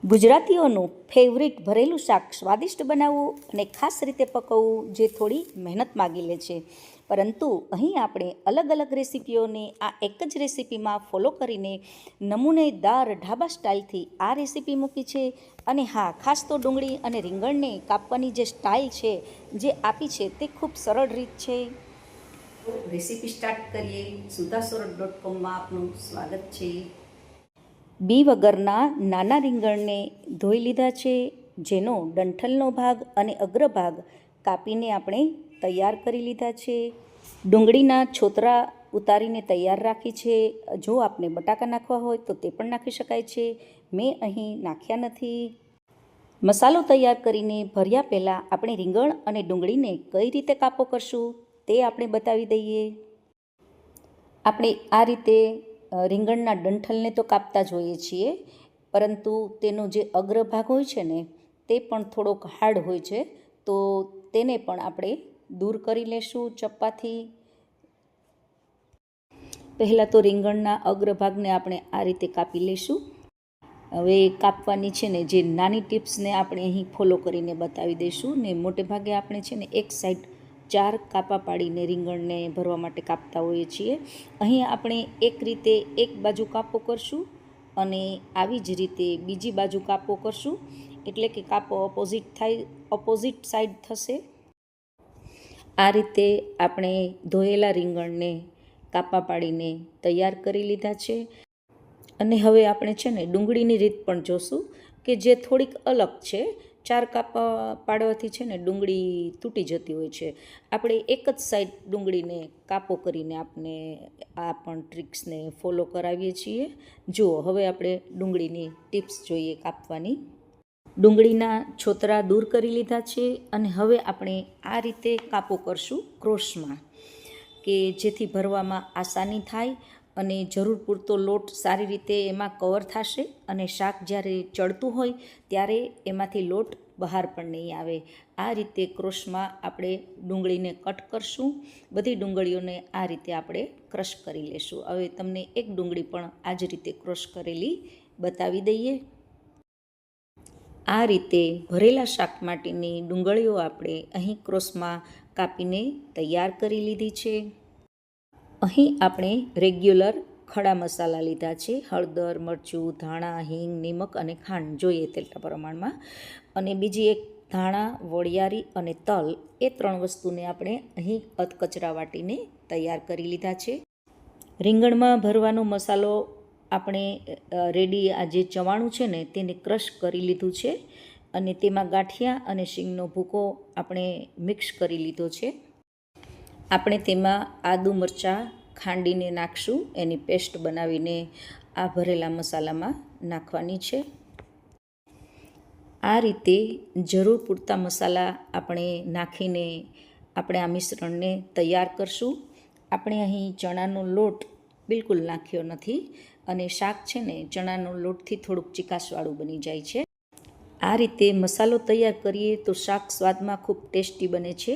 ગુજરાતીઓનું favourite ભરેલું શાક સ્વાદિષ્ટ બનાવવું અને ખાસ રીતે પકવવું જે થોડી મહેનત માગી લે છે, પરંતુ અહીં આપણે અલગ અલગ રેસીપીઓને આ એક જ રેસીપીમાં ફોલો કરીને નમૂનેદાર ઢાબા સ્ટાઇલથી આ રેસીપી મૂકી છે. અને હા, ખાસ તો ડુંગળી અને રીંગણને કાપવાની જે સ્ટાઇલ છે, જે આપી છે, તે ખૂબ સરળ રીત છે. રેસીપી સ્ટાર્ટ કરીએ. sudasorod.com આપનું સ્વાગત છે. બી વગરના નાના રીંગણને ધોઈ લીધા છે, જેનો ડંઠલનો ભાગ અને અગ્રભાગ કાપીને આપણે તૈયાર કરી લીધા છે. ડુંગળીના છોતરા ઉતારીને તૈયાર રાખી છે. જો આપને બટાકા નાખવા હોય તો તે પણ નાખી શકાય છે. મેં અહીં નાખ્યા નથી. મસાલો તૈયાર કરીને ભર્યા પહેલાં આપણે રીંગણ અને ડુંગળીને કઈ રીતે કાપો કરશું તે આપણે બતાવી દઈએ. આપણે આ રીતે રીંગણના ડંઠલને તો કાપતા જ હોઈએ છીએ, પરંતુ તેનો જે અગ્રભાગ હોય છે ને, તે પણ થોડોક હાર્ડ હોય છે, તો તેને પણ આપણે દૂર કરી લેશું ચપ્પાથી. પહેલાં તો રીંગણના અગ્રભાગને આપણે આ રીતે કાપી લઈશું. હવે કાપવાની છે ને જે નાની ટિપ્સને આપણે અહીં ફોલો કરીને બતાવી દઈશું. ને મોટે ભાગે આપણે છે ને એક સાઈડ 4 કાપા પાડીને રીંગણને ભરવા માટે કાપતા હોઈએ છીએ. અહીં આપણે એક રીતે એક બાજુ કાપો કરશું અને આવી જ રીતે બીજી બાજુ કાપો કરશું, એટલે કે કાપો ઓપોઝિટ સાઈડ થશે. આ રીતે આપણે ધોયેલા રીંગણને કાપા પાડીને તૈયાર કરી લીધા છે. અને હવે આપણે છે ને ડુંગળીની રીત પણ જોશું, કે જે થોડીક અલગ છે. 4 કાપા પાડવાથી છે ને ડુંગળી તૂટી જતી હોય છે. આપણે એક જ સાઈડ ડુંગળીને કાપો કરીને આપણે આ પણ ટ્રિક્સને ફોલો કરાવીએ છીએ. જુઓ, હવે આપણે ડુંગળીની ટિપ્સ જોઈએ કાપવાની. ડુંગળીના છોતરા દૂર કરી લીધા છે અને હવે આપણે આ રીતે કાપો કરશું ક્રોસમાં, કે જેથી ભરવામાં આસાની થાય અને જરૂર પૂરતો લોટ સારી રીતે એમાં કવર થશે અને શાક જ્યારે ચડતું હોય ત્યારે એમાંથી લોટ બહાર પણ નહીં આવે. આ રીતે ક્રોસમાં આપણે ડુંગળીને કટ કરશું. બધી ડુંગળીઓને આ રીતે આપણે ક્રશ કરી લેશું. હવે તમને એક ડુંગળી પણ આ જ રીતે ક્રશ કરેલી બતાવી દઈએ. આ રીતે ભરેલા શાક માટેની ડુંગળીઓ આપણે અહીં ક્રોસમાં કાપીને તૈયાર કરી લીધી છે. અહીં આપણે રેગ્યુલર ખડા મસાલા લીધા છે. હળદર, મરચું, ધાણા, હિંગ, નિમક અને ખાંડ જોઈએ તેટલા પ્રમાણમાં. અને બીજી એક ધાણા, વરિયાળી અને તલ, એ 3 વસ્તુને આપણે અહીં અધકચરા વાટીને તૈયાર કરી લીધા છે. રીંગણમાં ભરવાનો મસાલો આપણે રેડી, આ જે ચવાણું છે ને તેને ક્રશ કરી લીધું છે અને તેમાં ગાંઠિયા અને શીંગનો ભૂકો આપણે મિક્સ કરી લીધો છે. આપણે તેમાં આદુ મરચાં ખાંડીને નાખશું. એની પેસ્ટ બનાવીને આ ભરેલા મસાલામાં નાખવાની છે. આ રીતે જરૂર પૂરતા મસાલા આપણે નાખીને આપણે આ મિશ્રણને તૈયાર કરશું. આપણે અહીં ચણાનો લોટ બિલકુલ નાખ્યો નથી અને શાક છે ને ચણાનો લોટથી થોડુંક ચીકાશવાળું બની જાય છે. આ રીતે મસાલો તૈયાર કરીએ તો શાક સ્વાદમાં ખૂબ ટેસ્ટી બને છે.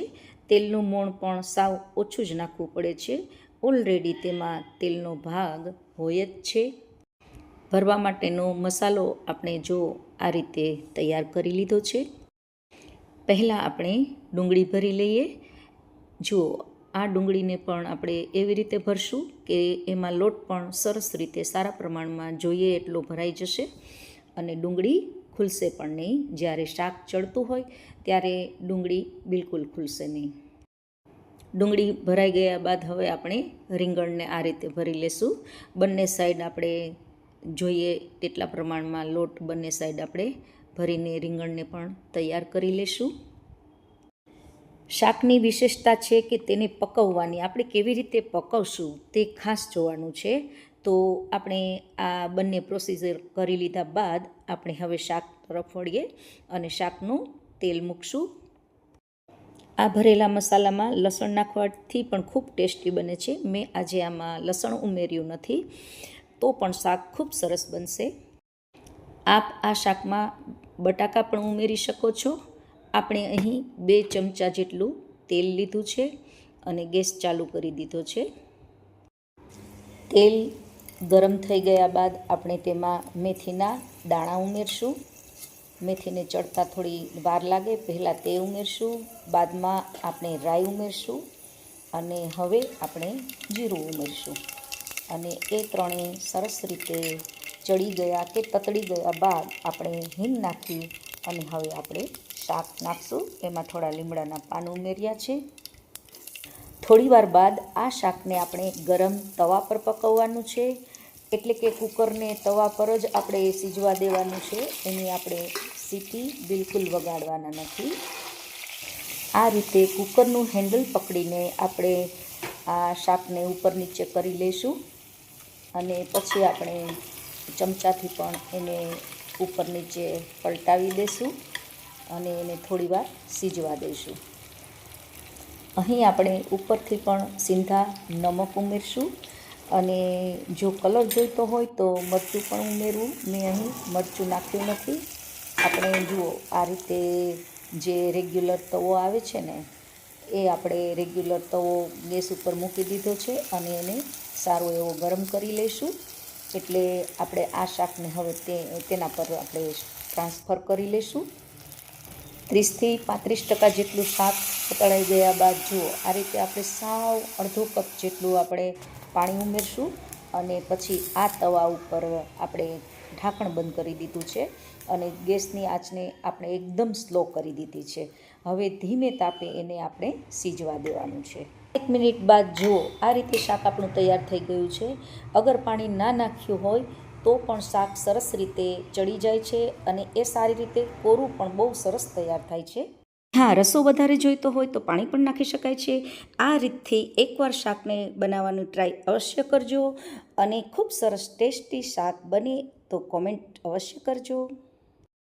તેલનું મોણ પણ સાવ ઓછું જ નાખવું પડે છે. ઓલરેડી તેમાં તેલનો ભાગ હોય જ છે. ભરવા માટેનો મસાલો આપણે જો આ રીતે તૈયાર કરી લીધો છે. પહેલાં આપણે ડુંગળી ભરી લઈએ. જુઓ, આ ડુંગળીને પણ આપણે એવી રીતે ભરશું કે એમાં લોટ પણ સરસ રીતે સારા પ્રમાણમાં જોઈએ એટલો ભરાઈ જશે અને ડુંગળી ખુલશે પણ નહીં. જ્યારે શાક ચડતું હોય ત્યારે ડુંગળી બિલકુલ ખુલશે નહીં. ડુંગળી ભરાઈ ગયા બાદ હવે આપણે રીંગણને આ રીતે ભરી લેશું. બંને સાઈડ આપણે જોઈએ તેટલા પ્રમાણમાં લોટ બંને સાઈડ આપણે ભરીને રીંગણને પણ તૈયાર કરી લેશું. શાકની વિશેષતા છે કે તેને પકવવાની, આપણે કેવી રીતે પકવશું તે ખાસ જોવાનું છે. તો આપણે આ બંને પ્રોસીજર કરી લીધા બાદ આપણે હવે શાક તરફ વળીએ અને શાકનું તેલ મૂકશું. આ ભરેલા મસાલામાં લસણ નાખવાથી પણ ખૂબ ટેસ્ટી બને છે. મેં આજે આમાં લસણ ઉમેર્યું નથી, તો પણ શાક ખૂબ સરસ બનશે. આપ આ શાકમાં બટાકા પણ ઉમેરી શકો છો. આપણે અહીં 2 ચમચા જેટલું તેલ લીધું છે અને ગેસ ચાલુ કરી દીધો છે. તેલ ગરમ થઈ ગયા બાદ આપણે તેમાં મેથીના દાણા ઉમેરશું. મેથીને ચડતા થોડી વાર લાગે પહેલાં તે ઉમેરશું, બાદમાં આપણે રાઈ ઉમેરશું અને હવે આપણે જીરું ઉમેરશું અને એ ત્રણેય સરસ રીતે ચડી ગયા કે તતડી ગયા બાદ આપણે હિંગ નાખી અને હવે આપણે શાક નાખશું. એમાં થોડા લીમડાના પાન ઉમેર્યા છે. થોડી વાર બાદ આ શાકને આપણે ગરમ તવા પર પકવવાનું છે, એટલે કે કુકરને તવા પર જ આપણે સીજવા દેવાનું છે. એની આપણે સીટી બિલકુલ વગાડવાના નથી. આ રીતે કુકરનું હેન્ડલ પકડીને આપણે આ શાકને ઉપર નીચે કરી લઈશું અને પછી આપણે ચમચાથી પણ એને ઉપર નીચે પલટાવી દઈશું અને એને થોડીવાર સીજવા દઈશું. અહીં આપણે ઉપરથી પણ સીંધા નમક ઉમેરશું અને જો કલર જોઈતો હોય તો મરચું પણ ઉમેરવું. મેં અહીં મરચું નાખ્યું નથી. આપણે જુઓ આ રીતે જે રેગ્યુલર તવો આવે છે ને એ આપણે રેગ્યુલર તવો ગેસ ઉપર મૂકી દીધો છે અને એને સારો એવો ગરમ કરી લઈશું. એટલે આપણે આ શાકને હવે તેના પર આપણે ટ્રાન્સફર કરી લઈશું. 30થી 35% જેટલું શાક તળાઈ ગયા બાદ જુઓ આ રીતે આપણે સાવ અડધો કપ જેટલું આપણે પાણી ઉમેરશું અને પછી આ તવા ઉપર આપણે ઢાંકણ બંધ કરી દીધું છે અને ગેસની આંચને આપણે એકદમ સ્લો કરી દીધી છે. હવે ધીમે તાપે એને આપણે સીજવા દેવાનું છે. 1 મિનિટ બાદ જુઓ આ રીતે શાક આપણું તૈયાર થઈ ગયું છે. અગર પાણી ના નાખ્યું હોય તો પણ શાક સરસ રીતે ચડી જાય છે અને એ સારી રીતે કોરું પણ બહુ સરસ તૈયાર થાય છે. હા, રસો વધારે જોઈતો હોય તો પાણી પણ નાખી શકાય છે. આ રીતથી એકવાર શાકને બનાવવાનું ટ્રાય અવશ્ય કરજો અને ખૂબ સરસ ટેસ્ટી શાક બને તો કોમેન્ટ અવશ્ય કરજો.